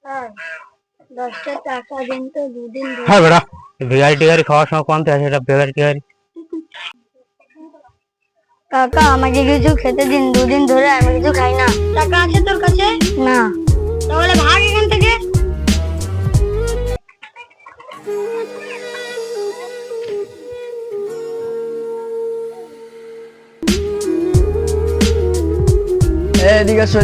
Sir 10টা টাকা দিন তো, দুদিন ধরে। হ্যাঁ বেটা, ভিখারি টিখারি খাওয়ার সময় কোনতে আছে এটা ভিখারি টিখারি। কাকা আমাকে কিছু খেতে দিন, দুদিন ধরে আমি কিছু খাই না। টাকা আছে তোর কাছে? না। তাহলে ভাগ এখান থেকে। এদিকে আসো,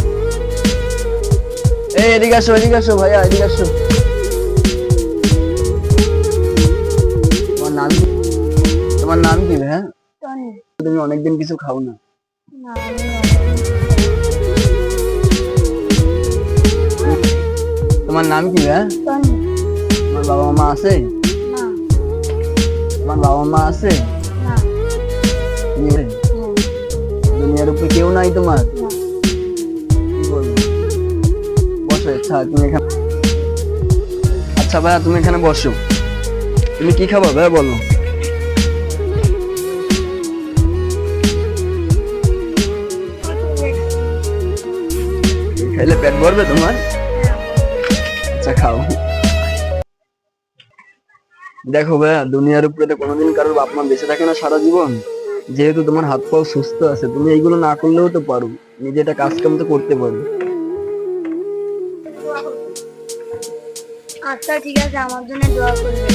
এদিকে আসো, এদিকে আসো ভাইয়া, এদিকে আসো। তোমার নাম কি? তোমার নাম কি ভাইয়া? টনি। তুমি অনেকদিন কিছু খাও না। না, আমি তোমার নাম কি ভাইয়া? টনি। তোমার বাবা মা আছে? না। তোমার বাবা মা আছে? না। দুনিয়ার উপরে কেউ নাই তোমার? না। কি বলবো? বসো। আচ্ছা তুমি এখানে, আচ্ছা ভাইয়া তুমি এখানে বসো। তুমি কি খাবা ভাইয়া বলো? খাইলে পেট ভরবে তোমার? আচ্ছা খাও। দেখো ভাইয়া, দুনিয়ার উপরে তো কোনোদিন কারোর বাপ মা বেঁচে থাকে না সারা জীবন। যেহেতু তোমার হাত পাও সুস্থ আছে, তুমি এইগুলো না করলেও তো পারো, নিজে এটা কাজ কাম তো করতে পারো। আচ্ছা ঠিক আছে, আমার জন্য দোয়া করবে।